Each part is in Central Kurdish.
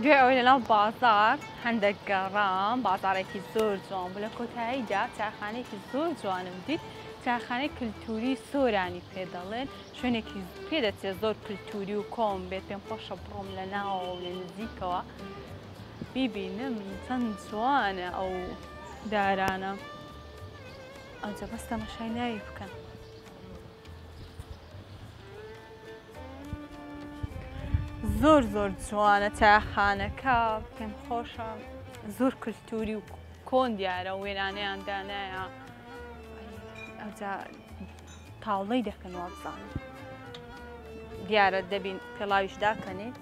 دوێ ئەوەی لەناو بازار هەندێک گەڕام بازارێکی زۆر جوان بوو لە کۆتاییدا چاخانەیەکی زۆر جوانم دیت چاخانەی کللتوری سۆرانی پێ دەڵێن شوێنێکی پێدەچێت زۆر کللتوری و کۆم بێت پێم خۆشە بڕۆم لە ناوە و لە نزیکەوە بیبینم چەند جوانە ئەو دارانە ئەوجا بەس تەماشای ناوی بکەن. زۆر زۆر جوانە چاخانەکە پێم خۆشە زۆر کللتوری و کۆن دیارە و وێرانەیان دانایە ئەوجا تاوڵەی دەکەنەوە بزانن دیارە دەبین پێڵاویش داکەنێت.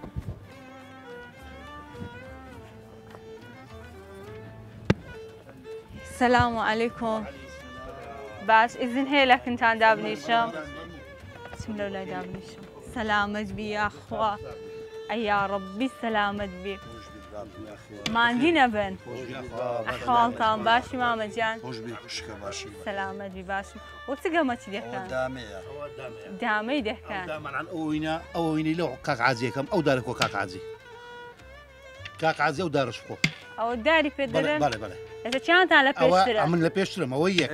سەلام عەلەیکۆم. باش ئیزن هەیە لە کنتان دابنیشم؟ چم لەو لای دابنیشم. سەلامەت بی یاخوا ئەی یا ڕەبی سەلامەت بی ماندی نەبن. ئەحواڵتان باشی مامەجان؟ سەلامەت بی باشم. وە چ گەمەچی دەکەن؟ دامەی دەکەن. ئەوەینەی لەو کاکعازیەکەم ئەو دارە کۆ کاکعازی کاکعازی ئەو دارش خۆ ئەوە داری پێ دەرن؟ بەڵێ بەڵێ. ئێستا چیانتان لە پێشترە؟ من لە پێشترم ئەوە یەک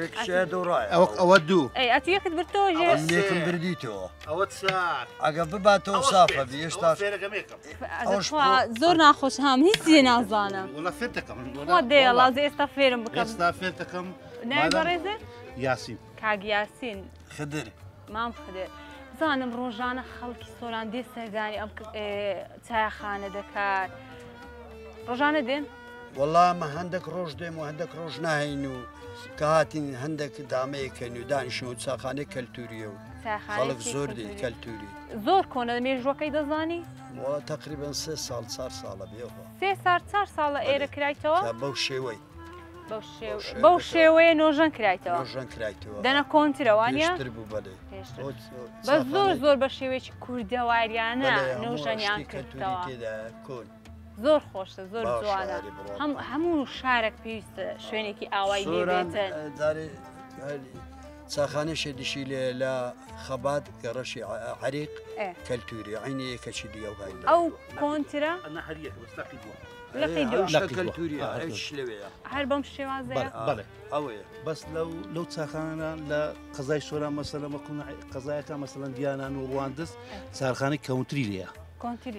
ئەوە دوو. ئەی ئەتو یەکت برتۆژێ؟ لێکم بردیتەوە ئەوە چار. ئەگە بباتەوە سافە هێشتا زۆر ناخۆش هەم هیچی نازانم. وڵا فێر دەکەم. خۆ دێڵازە ئێستا فێرم بکەم. ئێستا فێر دەکەم. ناوی بەڕێزت؟ یاسین. کاک یاسین. خدر. مام خدر. زانم ڕۆژانە خەڵکی سۆران دێ سەردانی ئەم چایەخانە دەکات. ڕۆژانە دێن؟ وەڵا ئەمە هەندێک ڕۆژ دێم و هەندێک ڕۆژ ناهین و کە هاتین هەندێک دامەیەکەن و دانیشن و چاخانەی کەلتوریە و خەڵک زۆر دی کەلتوری. زۆر کۆنە مێژوەکەی دەزانی؟ وڵا تەقریبەن 3 ساڵ 4 ساڵە بێەوە. 3 ساڵ 4 ساڵە ئێرە کرایتەوە؟ بەو شێوەی. بەو شێوەیە نۆژەن کرایتەوە. نۆژەن کرایتەوە. دەنە کۆنترەوانە؟ پێشتر بوو بەڵێ. بە زۆر زۆر بە شێوەیەکی کوردەواریانە نۆژەنیان کردەوە. کۆن. زۆر خۆشە زۆر جوانە هەموو شارێک پێویستە شوێنێکی ئاوای لێبێتن. چاخانەشێ دیشی لێ لە خەبات گەڕەشی عەریق کەلتوری عینی یەکەچی دیە و هایندا. ئەو کۆنترە؟ هەر بەم شێوازەیە؟ بەڵێ ئەوەیە بەس لەو چاخانە لە قەزای سۆران مەسەلە قەزایەکە مەسەلەن دیانان و ڕواندز چارخانەی کەونتری لێیە.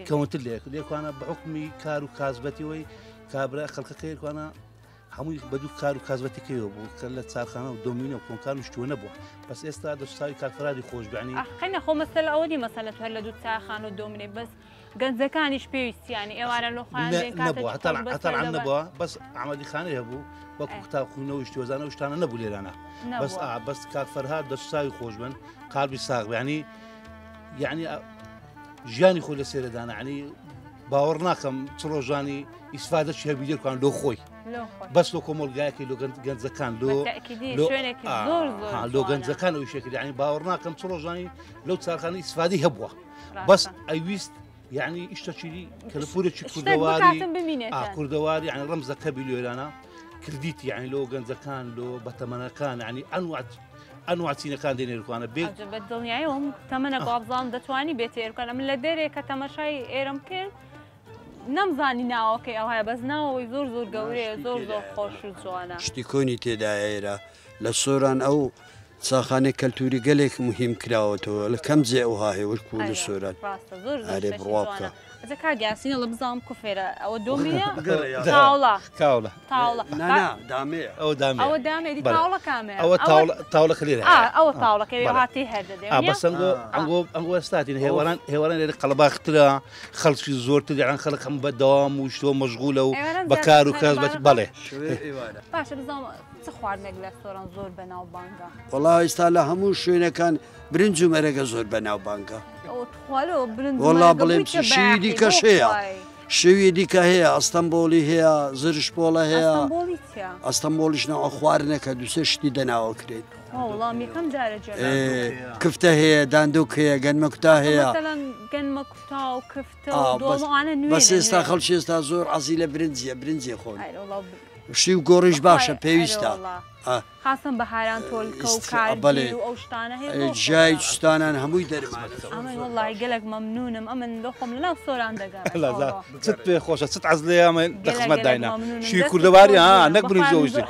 کەونتر لێکوانە بە حکمی کار و کازبەتیەوەی کابرا خەڵکەکەیکوانە هەمووی بەدوو کار و کازبەتەکەیەوە بوو کە لە چارخانە و دۆمینە و کۆنکان و شتووە نەبووە بەس ئێستا دەستاوی کارفرادی خۆشبیانی قەینە خۆ مەسەلە ئەوە نی مەسەلەت هەر لە دوو چاخان و دۆمینێ بەس گەنجەکانیش پێویستیانی ئێوارە لە خۆیان نەبووە هەتان نەبووە بەس ئامادی خانەیە بوو وەکو قوتابخوونەوەی شتوەزانە و شتانە نەبوو لێرانە بەس کارفەرهاد دەستاوی خۆش بن قالبی ساغ یعنی ژیانی خۆی لە سێرەدانە عنی باوەڕ ناکەم چ ڕۆژانی ئیسفادە چی هەبیدێکان لۆ خۆی بەس لۆ کۆمەلگایەکی لۆ گەنجەکان لۆ گەنجەکان ئەوی شێکرد عنی باوەڕ ناکەم چ ڕۆژانی لەو چارخانەی ئیسفادی هەبووە بەس ئەویست یعنی ئیشتەچیری کەلەپورێکی کوردەواری عنی ڕەمزەکە بیلێرانە کردیتی عنی لۆ گەنجەکان لۆ بەتەمەنەکان عنی ئەنواع چینەکان دێنێرکوانە بێت بە دڵنیایەوەم تەمەنە گاڵبزان دەتوانی بێتێرکەن ئەم لە دەرێک کە تەمەشای ئێرەم کرد نەمزانی ناوەکەی ئەوهەیە بەس ناوەوەی زۆر زۆر گەورەیە زۆر زۆر خۆش و جوانە شتی کۆنی تێدا ئێرە لە سۆران ئەو چاخانەی کەلتوری گەلێک مهم کراوەتەوە لە کەم جێ ئەوها هێوەکو لە سۆران ئەرێ بڕوا بکە کاگیاسینە لە بزانم کوفێرە ئەوە دۆمینە تاوڵە دامەیە ئەوە دامێ تاوڵە کامێ ئەوە تاوڵەکە لێرە ئەوە تاوڵەکەی هاتی هەردەدێ بەس ئەنگۆ ئێستاتین هێواران لێرە قەڵەباخترە خەڵکی زۆرتر یان خەڵک هەم بەدەوام و شتۆ مەشغولە و بەکار و کەسبەتی بەڵێ باشە بزانم چ خواردنێک لە سۆران زۆر بەناو بانگە وەڵا ئێستا لە هەموو شوێنەکان برنج و مەرەگە زۆر بەناو بانگە وەڵا بڵێم شوی دیکەش هەیە شوی دیکە هەیە ئەستەمبۆلی هەیە زرشپۆڵە هەیە ئەستەمبۆلیش نەوە خواردنەکە دووسێ شتی دەناوەکرێت کفتە هەیە داندوک هەیە گەنمە کوتا هەیە بەس ئێستا خەڵکی ئێستا زۆر عەزی لە برنجە خۆن شتی و گۆڕیش باشە پێویستە خاصن بەهاران تۆلکە و کارگیر و ئەو شتانە هەیە جای شتانان هەمووی دەرمان ئەمە وەڵی گەلێک مەمنونم ئەمن لە خۆم لەناو سۆران دەگەڕێ چت پێ خۆشە چت عەز لێ ئەمە دەخمەت داینا شوی کوردەواری نەک بری زۆژی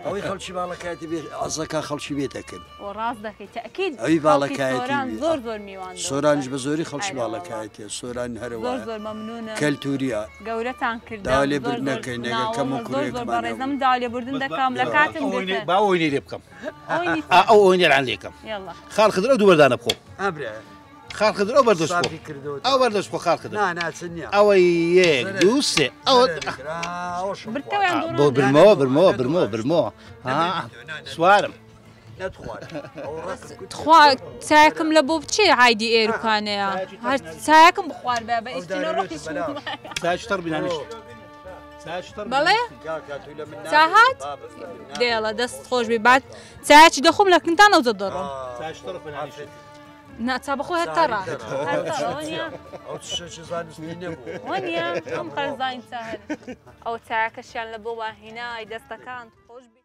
ئەوەی خەڵکی باڵەکایەتی بێ ئازەکە خەڵکی بێتەکەن ڕاست دەکەیت تەکید ئەوی باڵەکایەتی زۆر میوان سۆرانش بە زۆری خەڵکی باڵەکایەتێ سۆران هەرەوە زۆر مەمنونە کەلتوریە گەورەتان کرد داوالێ بردنەکەی نەگەکەم و کوڕێکمان من داوالێ بردن دەکەم لە کاتم با ئەوەی لێ بکەم ئەو ئەوەی لێران لێکم خاڵ خدر ئەو دوو بەردانە بخۆ خاڵ خدر ئەو بەردەست ئەو بەردەست بۆ خاڵ خدر ئەوەی یەک دوو سێ ئەوە بۆ برمەوە سوارم چایەکەم لە بۆ بچێ عایدی ئێروکانەیە هەر چایەکەم بخوار بە بە ئیسینە ڕۆحی چایشتەڕ بینانیش بەڵێ چاهات دێڵە دەست خۆش بێ بعد چایەکی دەخۆم لە کنتان ئەوزە دەڕۆم ناچا بەخۆ هەرتەڕە ئەم خەرزانین چاهر ئەو چایەکەشیان لە بۆ واهینای دەستەکان خۆش بێ